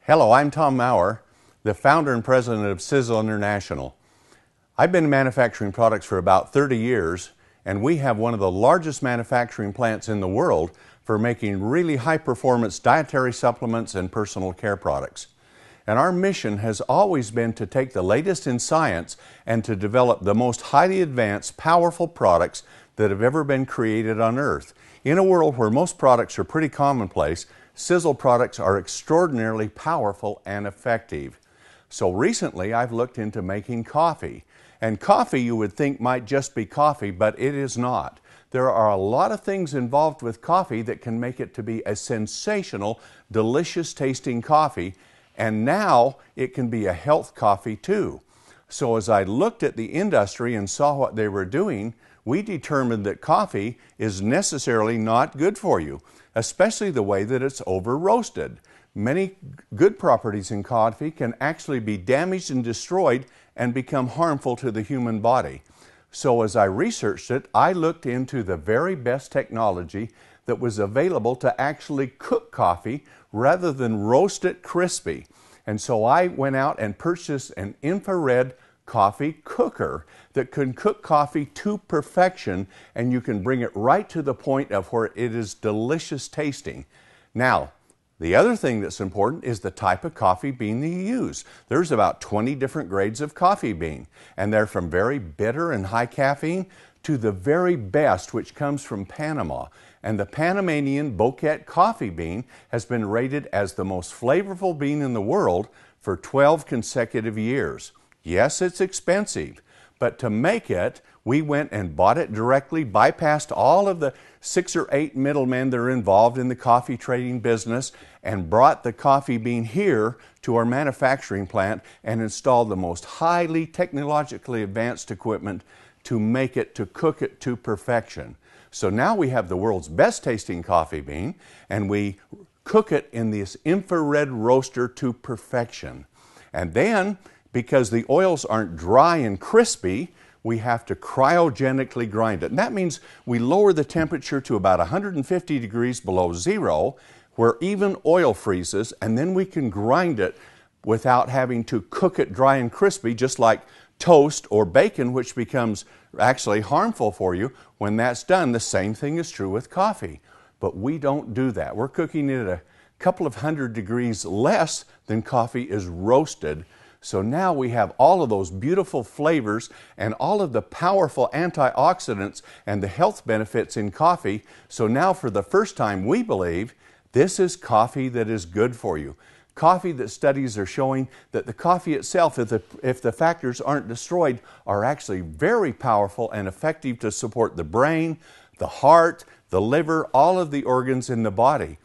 Hello, I'm Tom Maurer, the founder and president of Sisel International. I've been manufacturing products for about 30 years, and we have one of the largest manufacturing plants in the world for making really high-performance dietary supplements and personal care products. And our mission has always been to take the latest in science and to develop the most highly advanced, powerful products that have ever been created on Earth. In a world where most products are pretty commonplace, Sisel products are extraordinarily powerful and effective. So recently I've looked into making coffee. And coffee you would think might just be coffee, but it is not. There are a lot of things involved with coffee that can make it to be a sensational, delicious tasting coffee. And now it can be a health coffee too. So as I looked at the industry and saw what they were doing, we determined that coffee is necessarily not good for you, especially the way that it's over roasted. Many good properties in coffee can actually be damaged and destroyed and become harmful to the human body. So as I researched it, I looked into the very best technology that was available to actually cook coffee rather than roast it crispy. And so I went out and purchased an infrared coffee cooker that can cook coffee to perfection, and you can bring it right to the point of where it is delicious tasting. Now, the other thing that's important is the type of coffee bean that you use. There's about 20 different grades of coffee bean, and they're from very bitter and high caffeine to the very best, which comes from Panama. And the Panamanian Boquete coffee bean has been rated as the most flavorful bean in the world for 12 consecutive years. Yes, it's expensive, but to make it, we went and bought it directly, bypassed all of the 6 or 8 middlemen that are involved in the coffee trading business, and brought the coffee bean here to our manufacturing plant and installed the most highly technologically advanced equipment to make it, to cook it to perfection. So now we have the world's best tasting coffee bean, and we cook it in this infrared roaster to perfection. And then, because the oils aren't dry and crispy, we have to cryogenically grind it. And that means we lower the temperature to about 150 degrees below zero, where even oil freezes, and then we can grind it without having to cook it dry and crispy, just like toast or bacon, which becomes actually harmful for you. When that's done, the same thing is true with coffee. But we don't do that. We're cooking it at a couple of hundred degrees less than coffee is roasted. So now we have all of those beautiful flavors and all of the powerful antioxidants and the health benefits in coffee. So now for the first time, we believe this is coffee that is good for you. Coffee that studies are showing that the coffee itself, if the factors aren't destroyed, are actually very powerful and effective to support the brain, the heart, the liver, all of the organs in the body.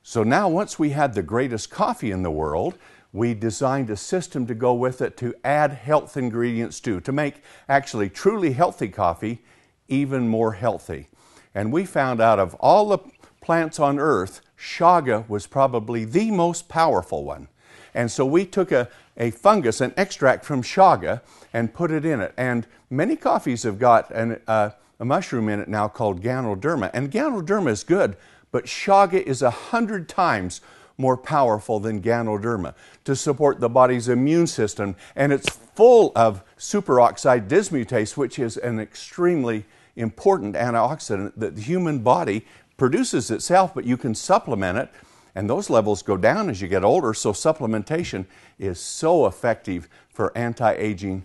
So now once we had the greatest coffee in the world, we designed a system to go with it to add health ingredients to make actually truly healthy coffee even more healthy. And we found out of all the plants on earth, chaga was probably the most powerful one. And so we took a fungus, an extract from chaga, and put it in it. And many coffees have got a mushroom in it now called Ganoderma. And Ganoderma is good, but chaga is 100 times more powerful than Ganoderma to support the body's immune system. And it's full of superoxide dismutase, which is an extremely important antioxidant that the human body produces itself, but you can supplement it, and those levels go down as you get older. So supplementation is so effective for anti-aging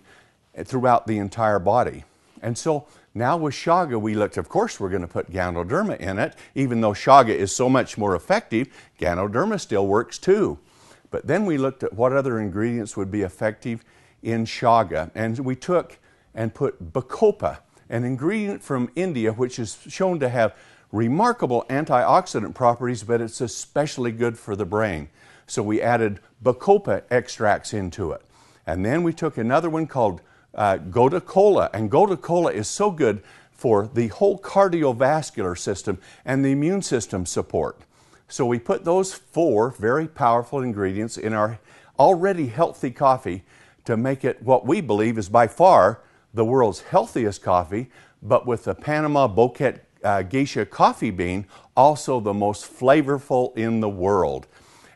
throughout the entire body. And so now with chaga, we looked, of course, we're going to put Ganoderma in it. Even though chaga is so much more effective, Ganoderma still works too. But then we looked at what other ingredients would be effective in chaga. And we took and put Boquete, an ingredient from India, which is shown to have remarkable antioxidant properties, but it's especially good for the brain. So we added Boquete extracts into it. And then we took another one called Gotu Kola, and Gotu Kola is so good for the whole cardiovascular system and the immune system support. So we put those 4 very powerful ingredients in our already healthy coffee to make it what we believe is by far the world's healthiest coffee, but with the Panama Boquete Gesha coffee bean, also the most flavorful in the world.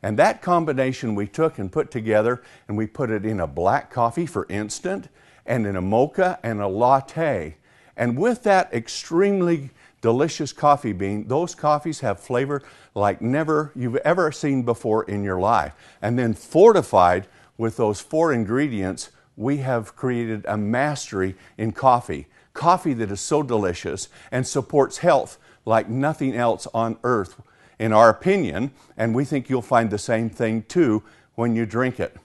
And that combination we took and put together, and we put it in a black coffee for instant, and in a mocha and a latte. And with that extremely delicious coffee bean, those coffees have flavor like never you've ever seen before in your life. And then fortified with those 4 ingredients, we have created a mastery in coffee. Coffee that is so delicious and supports health like nothing else on earth, in our opinion, and we think you'll find the same thing too when you drink it.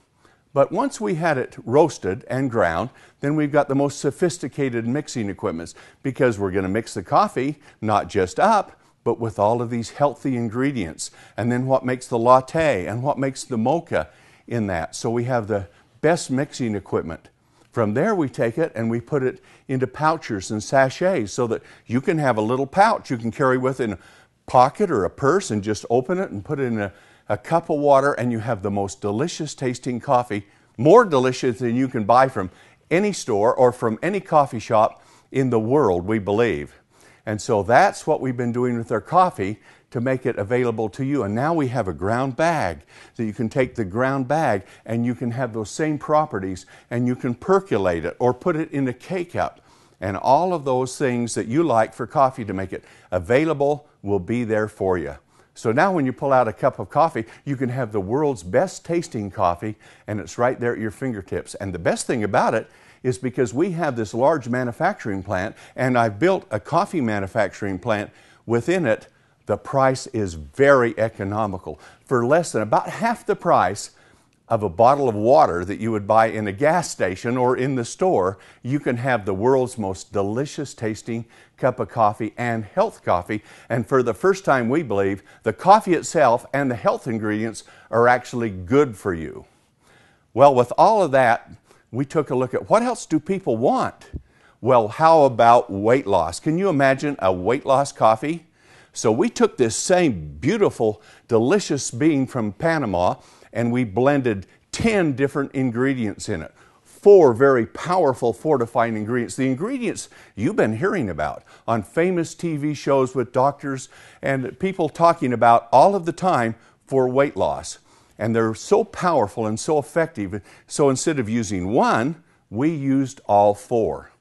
But once we had it roasted and ground, then we've got the most sophisticated mixing equipment, because we're going to mix the coffee not just up, but with all of these healthy ingredients. And then what makes the latte and what makes the mocha in that. So we have the best mixing equipment. From there we take it and we put it into pouches and sachets so that you can have a little pouch you can carry with in a pocket or a purse and just open it and put it in a cup of water, and you have the most delicious tasting coffee, more delicious than you can buy from any store or from any coffee shop in the world, we believe. And so that's what we've been doing with our coffee to make it available to you. And now we have a ground bag that you can take the ground bag and you can have those same properties, and you can percolate it or put it in a K-cup. And all of those things that you like for coffee to make it available will be there for you. So now when you pull out a cup of coffee, you can have the world's best tasting coffee, and it's right there at your fingertips. And the best thing about it is because we have this large manufacturing plant, and I've built a coffee manufacturing plant within it, the price is very economical. For less than about half the price of a bottle of water that you would buy in a gas station or in the store, you can have the world's most delicious tasting cup of coffee and health coffee. And for the first time, we believe the coffee itself and the health ingredients are actually good for you. Well, with all of that, we took a look at what else do people want? Well, how about weight loss? Can you imagine a weight loss coffee? So we took this same beautiful, delicious bean from Panama, and we blended 10 different ingredients in it. 4 very powerful fortifying ingredients. The ingredients you've been hearing about on famous TV shows with doctors and people talking about all of the time for weight loss. And they're so powerful and so effective. So instead of using 1, we used all 4.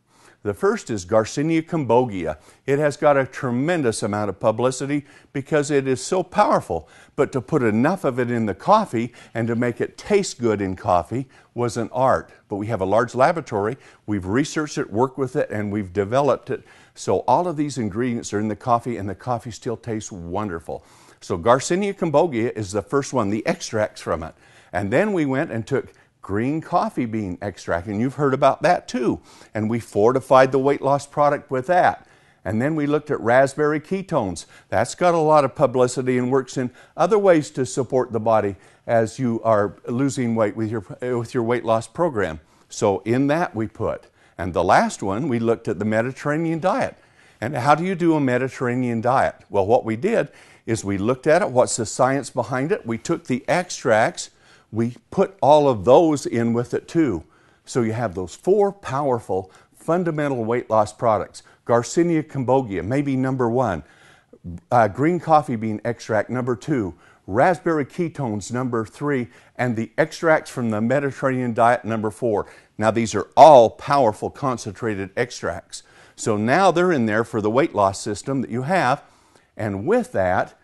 The first is Garcinia cambogia. It has got a tremendous amount of publicity because it is so powerful. But to put enough of it in the coffee and to make it taste good in coffee was an art. But we have a large laboratory. We've researched it, worked with it, and we've developed it. So all of these ingredients are in the coffee, and the coffee still tastes wonderful. So Garcinia cambogia is the first one, the extracts from it. And then we went and took green coffee bean extract, and you've heard about that too. And we fortified the weight loss product with that. And then we looked at raspberry ketones. That's got a lot of publicity and works in other ways to support the body as you are losing weight with your weight loss program. So in that we put. And the last one, we looked at the Mediterranean diet. And how do you do a Mediterranean diet? Well, what we did is we looked at it, what's the science behind it. We took the extracts, we put all of those in with it too. So you have those 4 powerful fundamental weight loss products. Garcinia cambogia, maybe number 1. Green coffee bean extract, number 2. Raspberry ketones, number 3. And the extracts from the Mediterranean diet, number 4. Now these are all powerful concentrated extracts. So now they're in there for the weight loss system that you have. And with that,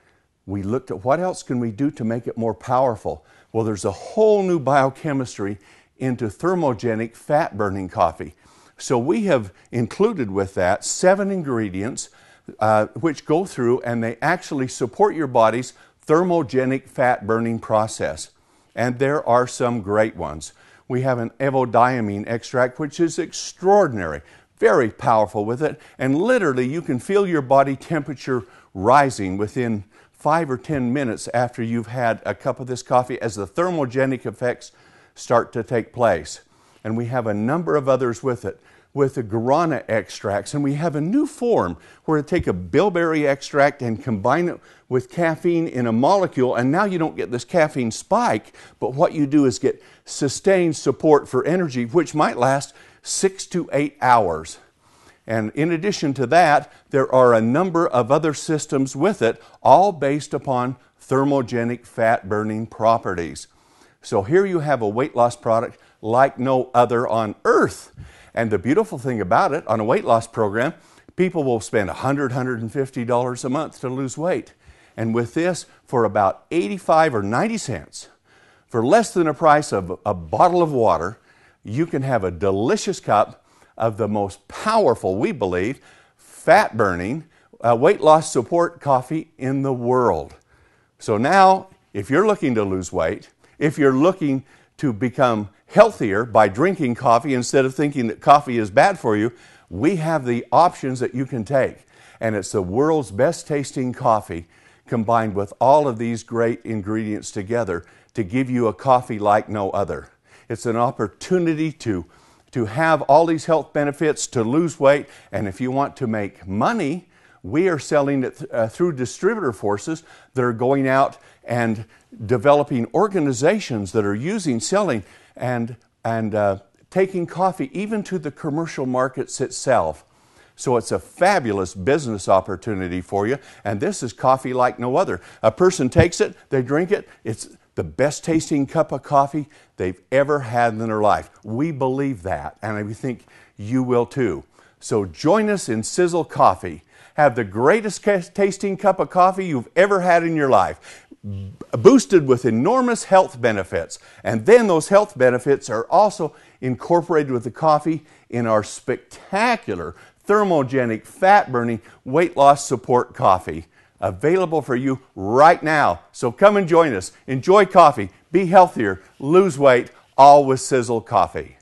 we looked at what else can we do to make it more powerful. Well, there's a whole new biochemistry into thermogenic fat-burning coffee. So we have included with that 7 ingredients which go through and they actually support your body's thermogenic fat-burning process. And there are some great ones. We have an evodiamine extract, which is extraordinary, very powerful with it. And literally, you can feel your body temperature rising within 5 or 10 minutes after you've had a cup of this coffee as the thermogenic effects start to take place. And we have a number of others with it, with the guarana extracts. And we have a new form where we take a bilberry extract and combine it with caffeine in a molecule. And now you don't get this caffeine spike, but what you do is get sustained support for energy, which might last 6 to 8 hours. And in addition to that, there are a number of other systems with it, all based upon thermogenic fat-burning properties. So here you have a weight loss product like no other on earth. And the beautiful thing about it, on a weight loss program, people will spend $100, $150 a month to lose weight. And with this, for about 85 or 90 cents, for less than the price of a bottle of water, you can have a delicious cup of the most powerful, we believe, fat-burning, weight loss support coffee in the world. So now, if you're looking to lose weight, if you're looking to become healthier by drinking coffee instead of thinking that coffee is bad for you, we have the options that you can take. And it's the world's best tasting coffee combined with all of these great ingredients together to give you a coffee like no other. It's an opportunity to have all these health benefits, to lose weight, and if you want to make money, we are selling it through distributor forces that are going out and developing organizations that are selling and taking coffee even to the commercial markets itself. So it's a fabulous business opportunity for you, and this is coffee like no other. A person takes it, they drink it, it's the best tasting cup of coffee they've ever had in their life. We believe that, and we think you will too. So join us in Sisel Kaffe. Have the greatest tasting cup of coffee you've ever had in your life, boosted with enormous health benefits. And then those health benefits are also incorporated with the coffee in our spectacular thermogenic fat-burning weight loss support coffee, available for you right now. So come and join us. Enjoy coffee, be healthier, lose weight, all with Sisel Kaffe.